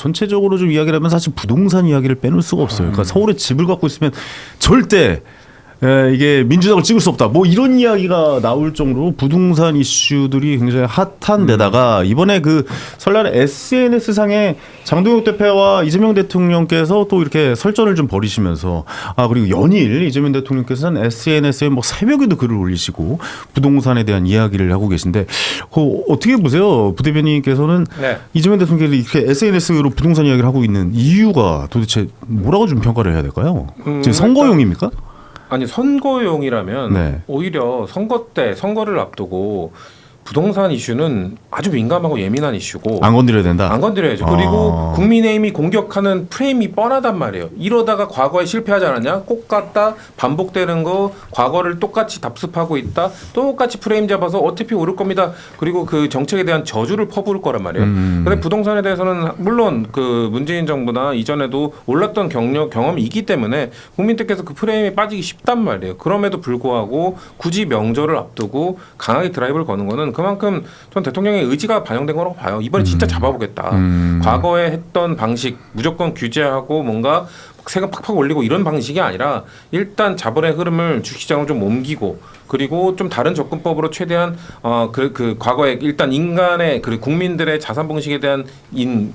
전체적으로 좀 이야기를 하면 사실 부동산 이야기를 빼놓을 수가 없어요. 그러니까 서울에 집을 갖고 있으면 절대 이게 민주당을 찍을 수 없다. 뭐 이런 이야기가 나올 정도로 부동산 이슈들이 굉장히 핫한 데다가 이번에 그 설날에 SNS 상에 장동혁 대표와 이재명 대통령께서 또 이렇게 설전을 좀 벌이시면서 그리고 연일 이재명 대통령께서는 SNS에 뭐 새벽에도 글을 올리시고 부동산에 대한 이야기를 하고 계신데 어떻게 보세요? 부대변인께서는 네. 이재명 대통령이 이렇게 SNS로 부동산 이야기를 하고 있는 이유가 도대체 뭐라고 좀 평가를 해야 될까요? 지금 선거용입니까? 아니 선거용이라면 네. 오히려 선거 때 선거를 앞두고 부동산 이슈는 아주 민감하고 예민한 이슈고 안 건드려야 된다. 안 건드려야죠. 그리고 국민의힘이 공격하는 프레임이 뻔하단 말이에요. 이러다가 과거에 실패하지 않았냐? 똑같다. 반복되는 거 과거를 똑같이 답습하고 있다. 똑같이 프레임 잡아서 어차피 오를 겁니다. 그리고 그 정책에 대한 저주를 퍼부을 거란 말이에요. 그런데 부동산에 대해서는 물론 그 문재인 정부나 이전에도 올랐던 경험이 있기 때문에 국민들께서 그 프레임에 빠지기 쉽단 말이에요. 그럼에도 불구하고 굳이 명절을 앞두고 강하게 드라이브를 거는 거는 그만큼 전 대통령의 의지가 반영된 거라고 봐요. 이번에 진짜 잡아보겠다. 과거에 했던 방식 무조건 규제하고 뭔가 세금 팍팍 올리고 이런 방식이 아니라 일단 자본의 흐름을 주식시장으로 좀 옮기고 그리고 좀 다른 접근법으로 최대한 그 과거에 일단 인간의 그 국민들의 자산 봉식에 대한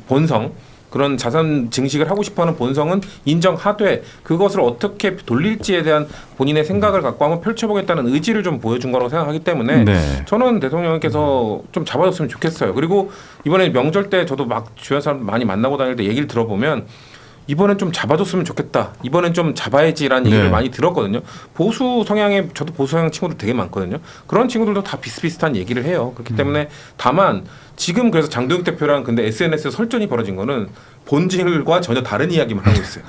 본성 그런 자산 증식을 하고 싶어하는 본성은 인정하되 그것을 어떻게 돌릴지에 대한 본인의 생각을 갖고 한번 펼쳐보겠다는 의지를 좀 보여준 거라고 생각하기 때문에 네. 저는 대통령께서 좀 잡아줬으면 좋겠어요. 그리고 이번에 명절 때 저도 막 주변 사람 많이 만나고 다닐 때 얘기를 들어보면 이번엔 좀 잡아줬으면 좋겠다. 이번엔 좀 잡아야지라는 얘기를 네. 많이 들었거든요. 보수 성향의 저도 보수 성향 친구들 되게 많거든요. 그런 친구들도 다 비슷비슷한 얘기를 해요. 그렇기 때문에 다만 지금 그래서 장동혁 대표랑 근데 SNS에 설전이 벌어진 거는 본질과 전혀 다른 이야기만 하고 있어요.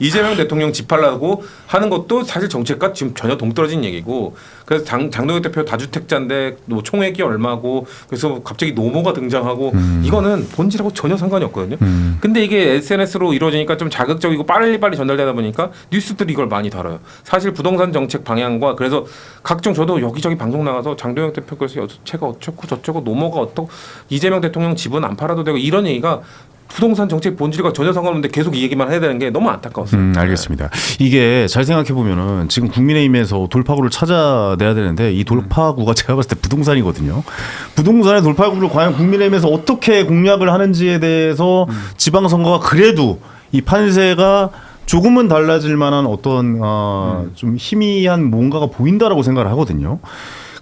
이재명 대통령 집하려고 하는 것도 사실 정책과 지금 전혀 동떨어진 얘기고 그래서 장동혁 대표 다주택자인데 뭐 총액이 얼마고 그래서 갑자기 노모가 등장하고 이거는 본질하고 전혀 상관이 없거든요. 근데 이게 SNS로 이루어지니까 좀 자극적이고 빨리빨리 전달되다 보니까 뉴스들이 이걸 많이 다뤄요. 사실 부동산 정책 방향과 그래서 각종 저도 여기저기 방송 나가서 장동혁 대표께서 여주체가 어쩌고 저쩌고 노모가 어떻고 이재명 대통령 집은 안 팔아도 되고 이런 얘기가 부동산 정책 본질과 전혀 상관없는데 계속 이 얘기만 해야 되는 게 너무 안타까웠어요. 알겠습니다. 이게 잘 생각해 보면은 지금 국민의힘에서 돌파구를 찾아내야 되는데 이 돌파구가 제가 봤을 때 부동산이거든요. 부동산의 돌파구를 과연 국민의힘에서 어떻게 공략을 하는지에 대해서 지방선거가 그래도 이 판세가 조금은 달라질 만한 어떤 좀 희미한 뭔가가 보인다라고 생각을 하거든요.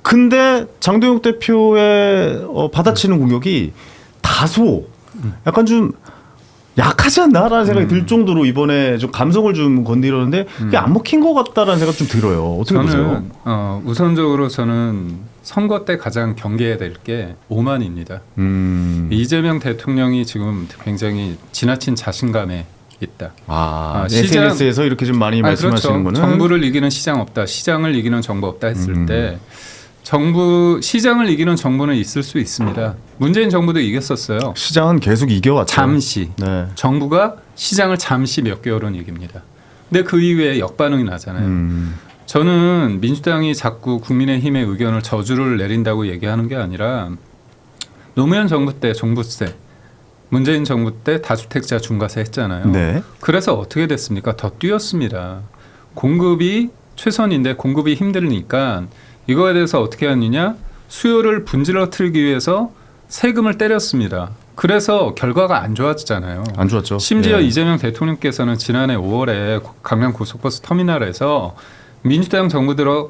근데 장동혁 대표의 받아치는 공격이 다소 약간 좀 약하지 않나라는 생각이 들 정도로 이번에 좀 감성을 좀 건드렸는데 그게 안 먹힌 것 같다라는 생각 좀 들어요. 어떻게 보세요? 우선적으로 저는 선거 때 가장 경계해야 될 게 오만입니다. 이재명 대통령이 지금 굉장히 지나친 자신감에 있다. SNS에서 이렇게 좀 많이 말씀하시는 그렇죠. 거는 정부를 이기는 시장 없다. 시장을 이기는 정부 없다 했을 때 시장을 이기는 정부는 있을 수 있습니다. 문재인 정부도 이겼었어요. 시장은 계속 이겨왔죠. 잠시. 네. 정부가 시장을 잠시 몇 개월은 이깁니다. 근데 그 이후에 역반응이 나잖아요. 저는 민주당이 자꾸 국민의힘의 의견을 저주를 내린다고 얘기하는 게 아니라 노무현 정부 때 종부세, 문재인 정부 때 다주택자 중과세 했잖아요. 네. 그래서 어떻게 됐습니까? 더 뛰었습니다. 공급이 최선인데 공급이 힘들으니까 이거에 대해서 어떻게 하느냐? 수요를 분질러 틀기 위해서 세금을 때렸습니다. 그래서 결과가 안 좋았잖아요. 안 좋았죠. 심지어 예. 이재명 대통령께서는 지난해 5월에 강남 고속버스 터미널에서 민주당 정부 들어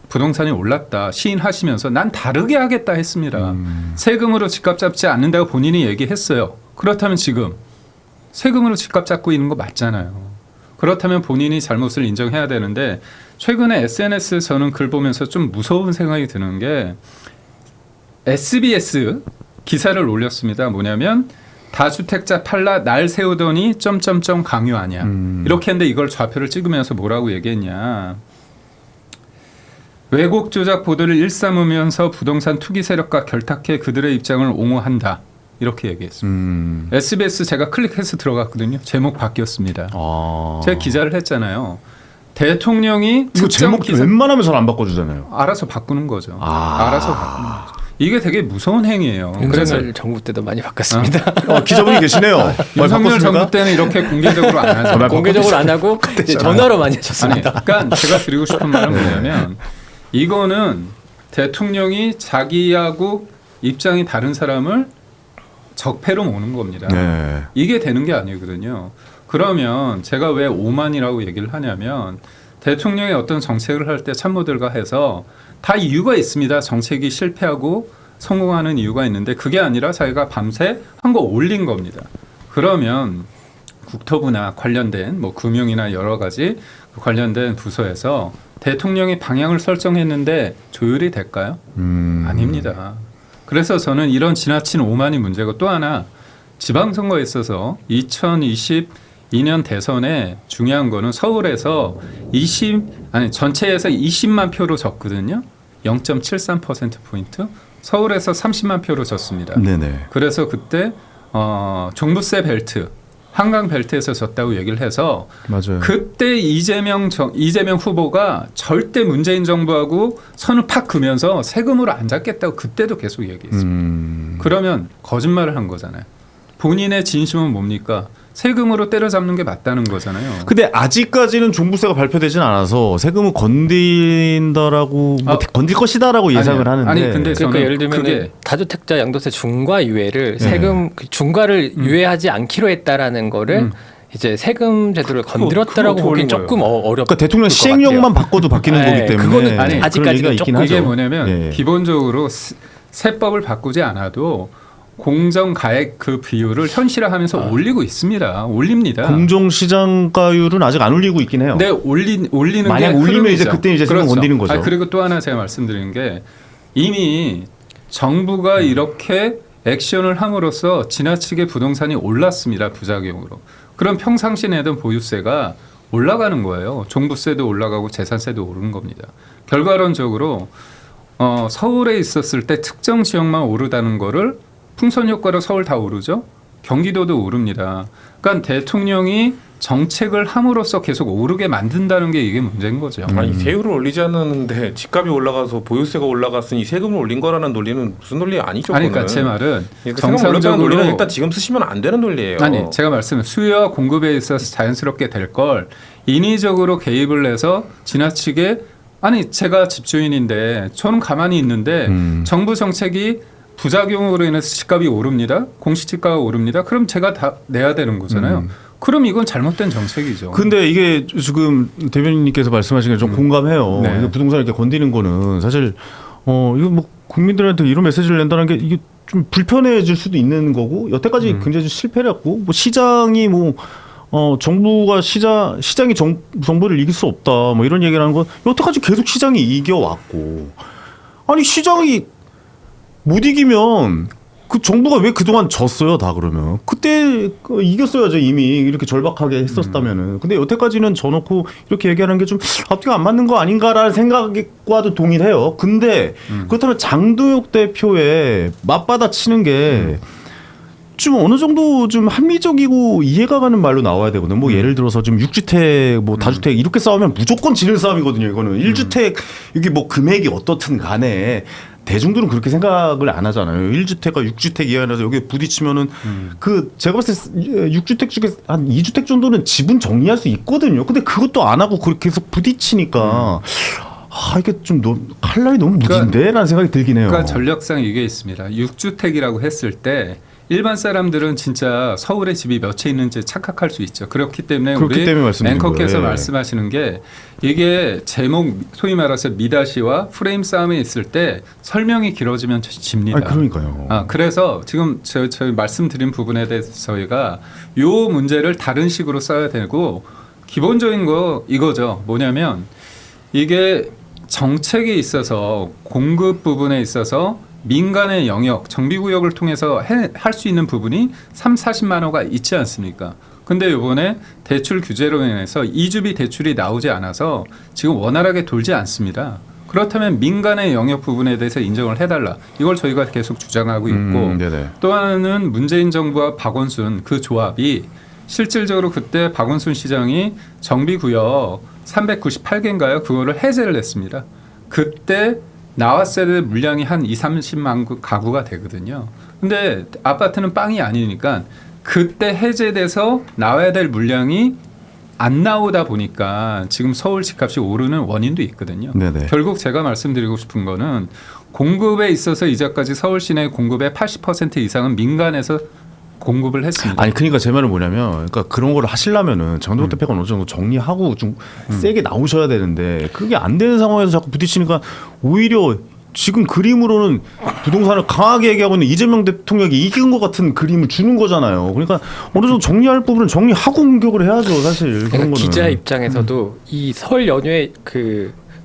부동산이 올랐다 시인하시면서 난 다르게 하겠다 했습니다. 세금으로 집값 잡지 않는다고 본인이 얘기했어요. 그렇다면 지금 세금으로 집값 잡고 있는 거 맞잖아요. 그렇다면 본인이 잘못을 인정해야 되는데 최근에 SNS에 저는 글 보면서 좀 무서운 생각이 드는 게 SBS 기사를 올렸습니다. 뭐냐면 다주택자 팔라 날 세우더니 점점점 강요하냐. 이렇게 했는데 이걸 좌표를 찍으면서 뭐라고 얘기했냐. 왜곡 조작 보도를 일삼으면서 부동산 투기 세력과 결탁해 그들의 입장을 옹호한다. 이렇게 얘기했습니다. SBS 제가 클릭해서 들어갔거든요. 제목 바뀌었습니다. 제가 기자를 했잖아요. 대통령이 이거 제목 웬만하면 잘 안 바꿔주잖아요. 알아서 바꾸는 거죠. 알아서 바꾸는 거죠. 이게 되게 무서운 행위예요. 그래서 윤석열 정부 때도 많이 바꿨습니다. 기자분이 계시네요. 많이 윤석열 바꿨습니까? 정부 때는 이렇게 공개적으로 안 하죠. 공개적으로 안 하고 이제 전화로 많이 아니, 하셨습니다. 그러니까 제가 드리고 싶은 말은 뭐냐면 이거는 대통령이 자기하고 입장이 다른 사람을 적폐로 모는 겁니다. 네. 이게 되는 게 아니거든요. 그러면 제가 왜 오만이라고 얘기를 하냐면 대통령이 어떤 정책을 할 때 참모들과 해서 다 이유가 있습니다. 정책이 실패하고 성공하는 이유가 있는데 그게 아니라 자기가 밤새 한 거 올린 겁니다. 그러면 국토부나 관련된 뭐 금융이나 여러 가지 관련된 부서에서 대통령이 방향을 설정했는데 조율이 될까요? 아닙니다. 그래서 저는 이런 지나친 오만이 문제고 또 하나 지방선거에 있어서 2022년 대선에 중요한 거는 서울에서 전체에서 20만 표로 졌거든요. 0.73%포인트. 서울에서 30만 표로 졌습니다. 네네. 그래서 그때 종부세 벨트, 한강 벨트에서 졌다고 얘기를 해서 맞아요. 그때 이재명 후보가 절대 문재인 정부하고 선을 팍 그면서 세금으로 안 잡겠다고 그때도 계속 얘기했습니다. 그러면 거짓말을 한 거잖아요. 본인의 진심은 뭡니까? 세금으로 때려잡는 게 맞다는 거잖아요. 근데 아직까지는 종부세가 발표되진 않아서 세금을 건든다라고 건들 것이다라고 예상을 하는데. 아니 근데 그러니까 저는 예를 들면 그게 다주택자 양도세 중과 유예를 세금 그 중과를 유예하지 않기로 했다라는 거를 이제 세금 제도를 건드렸다라고 그거 보기 어떻게 조금 어렵. 그러니까 대통령 시행령만 바꿔도 바뀌는 네, 거기 때문에. 그거는 아니, 그런 아직까지는 얘기가 있긴 조금 이게 하죠. 뭐냐면 예. 기본적으로 세법을 바꾸지 않아도 공정가액 그 비율을 현실화하면서 올리고 있습니다. 올립니다. 공정시장가율은 아직 안 올리고 있긴 해요. 네, 올리는 만약 게 올리면 흐름이죠. 이제 그때 이제 세금 건드리는 거죠. 그리고 또 하나 제가 말씀드리는 게 이미 정부가 이렇게 액션을 함으로써 지나치게 부동산이 올랐습니다. 부작용으로. 그럼 평상시 내던 보유세가 올라가는 거예요. 종부세도 올라가고 재산세도 오르는 겁니다. 결과론적으로 서울에 있었을 때 특정 지역만 오르다는 거를 풍선 효과로 서울 다 오르죠. 경기도도 오릅니다. 그러니까 대통령이 정책을 함으로써 계속 오르게 만든다는 게 이게 문제인 거죠. 아니 세율을 올리지 않았는데 집값이 올라가서 보유세가 올라갔으니 세금을 올린 거라는 논리는 무슨 논리 아니죠? 아니, 그러니까 제 말은 세금 올렸다는 논리는 일단 지금 쓰시면 안 되는 논리예요. 아니 제가 말씀은 수요와 공급에 있어서 자연스럽게 될 걸 인위적으로 개입을 해서 지나치게 아니 제가 집주인인데 저는 가만히 있는데 정부 정책이 부작용으로 인해서 집값이 오릅니다. 공시지가가 오릅니다. 그럼 제가 다 내야 되는 거잖아요. 그럼 이건 잘못된 정책이죠. 근데 이게 지금 대변인님께서 말씀하신 게 좀 공감해요. 네. 이게 부동산을 이렇게 건드리는 거는 사실 이거 뭐 국민들한테 이런 메시지를 낸다는 게 이게 좀 불편해질 수도 있는 거고 여태까지 굉장히 실패를 했고 뭐 시장이 뭐 정부가 시장이 정부를 이길 수 없다 뭐 이런 얘기를 하는 건 여태까지 계속 시장이 이겨왔고 아니 시장이 못 이기면 그 정부가 왜 그동안 졌어요 다 그러면 그때 이겼어야죠 이미 이렇게 절박하게 했었다면은 근데 여태까지는 져놓고 이렇게 얘기하는 게 좀 앞뒤가 안 맞는 거 아닌가라는 생각과도 동일해요. 근데 그렇다면 장동혁 대표의 맞받아 치는 게 좀 어느 정도 좀 합리적이고 이해가 가는 말로 나와야 되거든요. 뭐 예를 들어서 좀 6주택 뭐 다주택 이렇게 싸우면 무조건 지는 싸움이거든요. 이거는 1주택 이게 뭐 금액이 어떻든 간에 대중들은 그렇게 생각을 안 하잖아요. 1주택과 6주택 이하에서 여기 부딪히면은 그 제가 봤을 때 6주택 중에 한 2주택 정도는 지분 정리할 수 있거든요. 근데 그것도 안 하고 그렇게 계속 부딪히니까 이게 좀 칼날이 너무 무딘데라는 생각이 들긴 해요. 그러니까 전략상 이게 있습니다. 6주택이라고 했을 때 일반 사람들은 진짜 서울에 집이 몇 채 있는지 착각할 수 있죠. 그렇기 때문에 우리 앵커께서 말씀하시는 게 이게 제목 소위 말해서 미다시와 프레임 싸움이 있을 때 설명이 길어지면 집니다. 그러니까요. 그래서 지금 저희 말씀드린 부분에 대해서 저희가 요 문제를 다른 식으로 써야 되고 기본적인 거 이거죠. 뭐냐면 이게 정책에 있어서 공급 부분에 있어서 민간의 영역, 정비구역을 통해서 할 수 있는 부분이 40만 호가 있지 않습니까? 근데 이번에 대출 규제로 인해서 2주비 대출이 나오지 않아서 지금 원활하게 돌지 않습니다. 그렇다면 민간의 영역 부분에 대해서 인정을 해달라. 이걸 저희가 계속 주장하고 있고 또 하나는 문재인 정부와 박원순 그 조합이 실질적으로 그때 박원순 시장이 정비구역 398개인가요? 그거를 해제를 했습니다. 그때 나왔을 때 물량이 한 2-30만 가구가 되거든요. 근데 아파트는 빵이 아니니까 그때 해제돼서 나와야 될 물량이 안 나오다 보니까 지금 서울 집값이 오르는 원인도 있거든요. 네네. 결국 제가 말씀드리고 싶은 거는 공급에 있어서 이제까지 서울 시내 공급의 80% 이상은 민간에서 공급을 했습니다. 아니 그러니까 제 말은 뭐냐면 그러니까 그런 걸 하시려면은 장동혁 대표가 어느 정도 정리하고 좀 세게 나오셔야 되는데 그게 안 되는 상황에서 자꾸 부딪히니까 오히려 지금 그림으로는 부동산을 강하게 얘기하고 있는 이재명 대통령이 이긴 것 같은 그림을 주는 거잖아요. 그러니까 어느 정도 정리할 부분은 정리하고 공격을 해야죠, 사실. 그런 그러니까 거는. 기자 입장에서도 이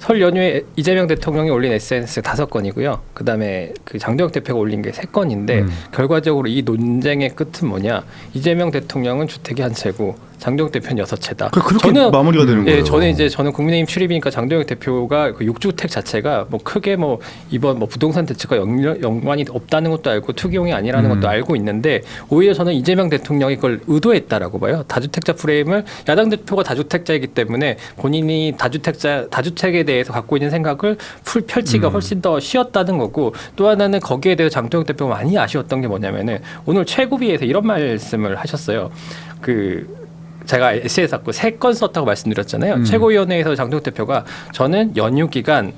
설 연휴에 이재명 대통령이 올린 SNS 5건이고요. 그다음에 그 장동혁 대표가 올린 게 3건인데 결과적으로 이 논쟁의 끝은 뭐냐? 이재명 대통령은 주택이 한 채고 장동혁 대표는 6채다. 그렇게 마무리가 되는 거예요. 저는 국민의힘 출입이니까 장동혁 대표가 그 6주택 자체가 뭐 크게 뭐 이번 뭐 부동산 대책과 연관이 없다는 것도 알고 투기용이 아니라는 것도 알고 있는데 오히려 저는 이재명 대통령이 그걸 의도했다라고 봐요. 다주택자 프레임을 야당 대표가 다주택자이기 때문에 본인이 다주택에 대해서 갖고 있는 생각을 펼치기가 훨씬 더 쉬웠다는 거고 또 하나는 거기에 대해서 장동혁 대표가 많이 아쉬웠던 게 뭐냐면은 오늘 최고위에서 이런 말씀을 하셨어요. 제가 에세이 썼고 3건 썼다고 말씀드렸잖아요. 최고위원회에서 장동혁 대표가 저는 연휴 기간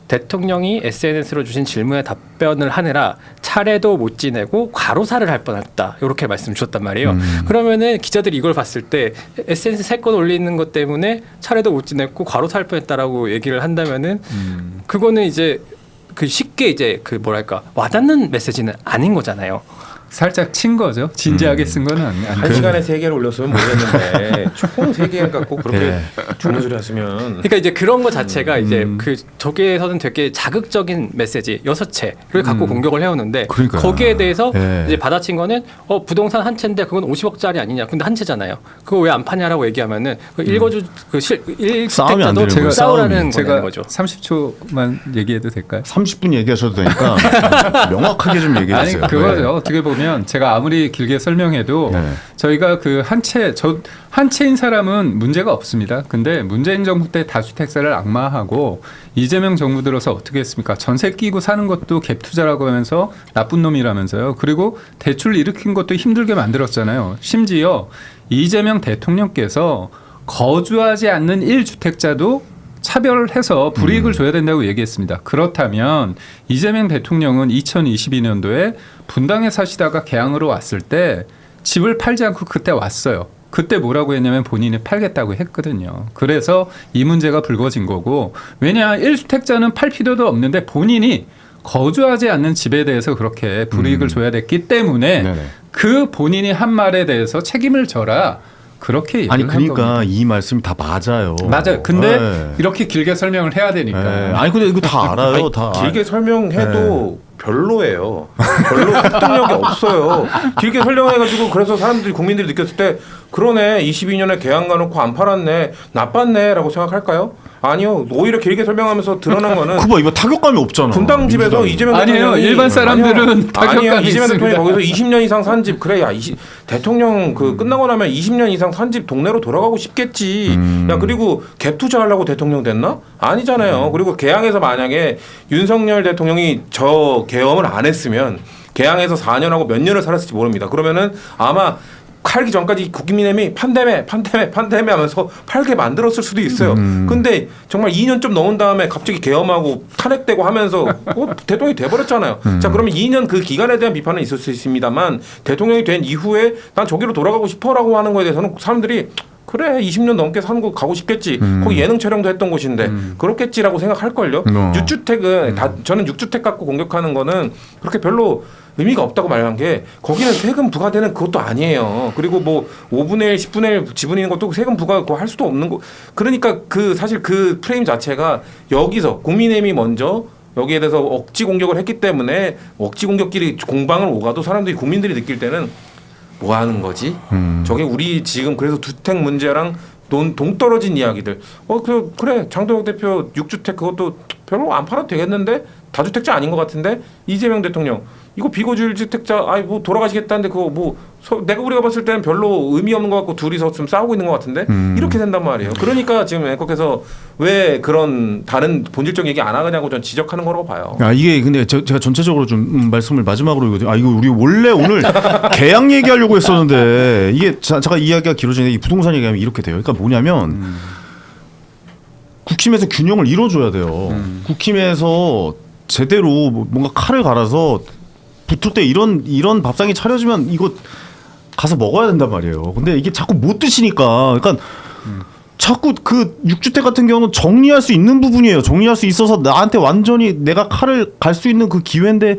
대통령이 SNS로 주신 질문에 답변을 하느라 차례도 못 지내고 과로사를 할 뻔했다. 이렇게 말씀 주셨단 말이에요. 그러면은 기자들이 이걸 봤을 때 SNS 3건 올리는 것 때문에 차례도 못 지냈고 과로사 할 뻔했다라고 얘기를 한다면은 그거는 이제 쉽게 이제 와닿는 메시지는 아닌 거잖아요. 살짝 친 거죠. 진지하게 쓴 건 아니에요. 한 시간에 3개를 올렸으면 모르겠는데 총 3개 갖고 그렇게 좋은 소리 하시면 그러니까 이제 그런 거 자체가 이제 저기에서는 되게 자극적인 메시지 6채를 갖고 공격을 해오는데 그러니까요. 거기에 대해서 이제 받아친 거는 부동산 한 채인데 그건 50억짜리 아니냐. 근데 한 채잖아요. 그거 왜 안 파냐라고 얘기하면은 싸움이 안 되는 거예요. 싸우라는 제가 거죠. 30초만 얘기해도 될까요? 30분 얘기하셔도 되니까 명확하게 좀 얘기해 아니 주세요. 그거죠. 어떻게 보면 제가 아무리 길게 설명해도 저희가 그 한 채인 사람은 문제가 없습니다. 근데 문재인 정부 때 다주택자를 악마하고 이재명 정부 들어서 어떻게 했습니까? 전세 끼고 사는 것도 갭 투자라고 하면서 나쁜 놈이라면서요. 그리고 대출 일으킨 것도 힘들게 만들었잖아요. 심지어 이재명 대통령께서 거주하지 않는 1주택자도 차별해서 불이익을 줘야 된다고 얘기했습니다. 그렇다면 이재명 대통령은 2022년도에 분당에 사시다가 개항으로 왔을 때 집을 팔지 않고 그때 왔어요. 그때 뭐라고 했냐면 본인이 팔겠다고 했거든요. 그래서 이 문제가 불거진 거고 왜냐 1주택자는 팔 필요도 없는데 본인이 거주하지 않는 집에 대해서 그렇게 불이익을 줘야 됐기 때문에 그 본인이 한 말에 대해서 책임을 져라. 그렇게 얘기를 아니 그러니까 한 겁니다. 이 말씀이 다 맞아요. 맞아요. 근데 이렇게 길게 설명을 해야 되니까. 아니 근데 이거 다 알아요. 아니, 다 길게 설명해도 별로예요. 별로 설득력이 없어요. 길게 설명해가지고 그래서 사람들이 국민들이 느꼈을 때 그러네 22년에 개항 가놓고 안 팔았네 나빴네라고 생각할까요? 아니요. 오히려 길게 설명하면서 드러난 거는 그거 이거 타격감이 없잖아. 분당 집에서 이재명 아니에요. 대통령이 일반 사람들은 타격감이 아니요. 이재명 있습니다. 대통령이 거기서 20년 이상 산 집 그래 야 대통령 끝나고 나면 20년 이상 산 집 동네로 돌아가고 싶겠지. 야 그리고 갭 투자하려고 대통령 됐나? 아니잖아요. 그리고 개항에서 만약에 윤석열 대통령이 저 계엄을 안 했으면 개항에서 4년하고 몇 년을 살았을지 모릅니다. 그러면은 아마 팔기 전까지 국민의힘이 판대매 하면서 팔게 만들었을 수도 있어요. 근데 정말 2년 좀 넘은 다음에 갑자기 계엄하고 탄핵되고 하면서 대통령이 돼버렸잖아요. 자 그러면 2년 그 기간에 대한 비판은 있을 수 있습니다만 대통령이 된 이후에 난 저기로 돌아가고 싶어라고 하는 거에 대해서는 사람들이 그래 20년 넘게 사는 곳 가고 싶겠지. 거기 예능 촬영도 했던 곳인데 그렇겠지라고 생각할걸요. 6주택은 저는 6주택 갖고 공격하는 거는 그렇게 별로 의미가 없다고 말한 게 거기는 세금 부과되는 그것도 아니에요. 그리고 뭐 5분의 1, 10분의 1 지분인 것도 세금 부과 할 수도 없는 거. 그러니까 사실 그 프레임 자체가 여기서 국민의힘이 먼저 여기에 대해서 억지 공격을 했기 때문에 억지 공격끼리 공방을 오가도 사람들이 국민들이 느낄 때는 뭐 하는 거지? 저게 우리 지금 그래서 주택 문제랑 동떨어진 이야기들. 그래 장동혁 대표 6주택 그것도 별로 안 팔아도 되겠는데 다주택자 아닌 것 같은데 이재명 대통령 이거 비거주일 주택자 뭐 돌아가시겠다는데 그거 뭐 내가 우리가 봤을 때는 별로 의미 없는 것 같고 둘이서 좀 싸우고 있는 것 같은데 이렇게 된단 말이에요. 그러니까 지금 앵커께서 왜 그런 다른 본질적 얘기 안 하냐고 전 지적하는 거라고 봐요. 아 이게 근데 제가 전체적으로 좀 말씀을 마지막으로 이거 우리 원래 오늘 계약 얘기하려고 했었는데 이게 잠깐 이야기가 길어지는데 이 부동산 얘기하면 이렇게 돼요. 그러니까 뭐냐면 국힘에서 균형을 이뤄줘야 돼요. 국힘에서 제대로 뭔가 칼을 갈아서 붙을 때 이런 밥상이 차려지면 이거 가서 먹어야 된단 말이에요. 근데 이게 자꾸 못 드시니까 그러니까 자꾸 그 6주택 같은 경우는 정리할 수 있는 부분이에요. 정리할 수 있어서 나한테 완전히 내가 칼을 갈 수 있는 그 기회인데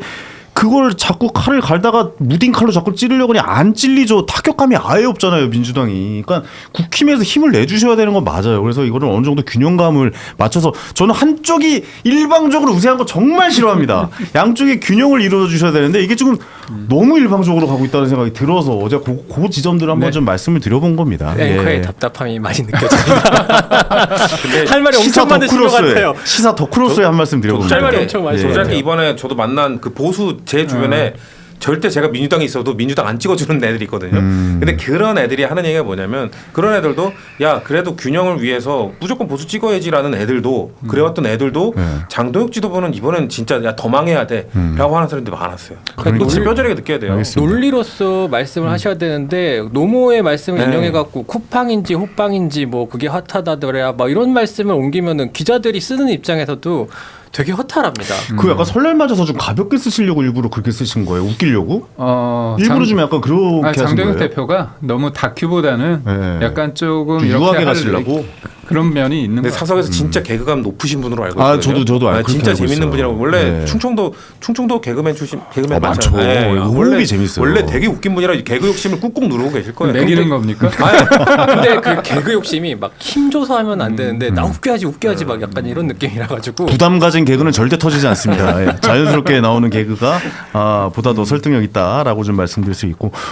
그걸 자꾸 칼을 갈다가 무딘 칼로 자꾸 찌르려고 그냥 안 찔리죠. 타격감이 아예 없잖아요, 민주당이. 그러니까 국힘에서 힘을 내주셔야 되는 건 맞아요. 그래서 이거를 어느 정도 균형감을 맞춰서 저는 한쪽이 일방적으로 우세한 거 정말 싫어합니다. 양쪽의 균형을 이루어 주셔야 되는데 이게 지금 너무 일방적으로 가고 있다는 생각이 들어서 어제 그 지점들을 한번 네. 좀 말씀을 드려본 겁니다. 앵커의 답답함이 많이 느껴집니다. 할 말이 시사 엄청 많으신 것 덕후로서의 같아요. 시사 덕후로서의 한 말씀 드려봅니다. 할 말이 엄청 많으신 것 짧게 같아요. 이번에 저도 만난 그 보수 제 주변에 절대 제가 민주당에 있어도 민주당 안 찍어주는 애들이 있거든요. 근데 그런 애들이 하는 얘기가 뭐냐면 그런 애들도 야 그래도 균형을 위해서 무조건 보수 찍어야지라는 애들도 그래왔던 애들도 장도혁 지도부는 이번엔 진짜 야 더 망해야 돼라고 하는 사람들이 많았어요. 그거 진짜 뼈저리게 느껴야 돼요. 알겠습니다. 논리로서 말씀을 하셔야 되는데 노모의 말씀을 네. 인용해갖고 쿠팡인지 호빵인지 뭐 그게 핫하다더라 막 이런 말씀을 옮기면은 기자들이 쓰는 입장에서도 되게 허탈합니다. 그 약간 설날 맞아서 좀 가볍게 쓰시려고 일부러 그렇게 쓰신 거예요? 웃기려고? 일부러 좀 약간 그렇게 하신 장동혁 거예요? 대표가 너무 다큐보다는 네. 약간 조금 좀 이렇게 유하게 할 가시려고? 그런 면이 있는 근데 것 같아요. 사석에서 진짜 개그감 높으신 분으로 알고 아, 있거든요. 저도 알고 진짜 알고 재밌는 있어요. 분이라고 원래 네. 충청도 개그맨 출신 개그맨 많죠. 많잖아요. 호흡이 원래 재밌어요. 원래 되게 웃긴 분이라 개그 욕심을 꾹꾹 누르고 계실 거예요. 매기는 겁니까? 근데 그 개그 욕심이 막 힘줘서 하면 안 되는데 나 웃겨야지 막 약간 이런 느낌이라 가지고 부담 가진 개그는 절대 터지지 않습니다. 예. 자연스럽게 나오는 개그가 보다 더 설득력 있다라고 좀 말씀드릴 수 있고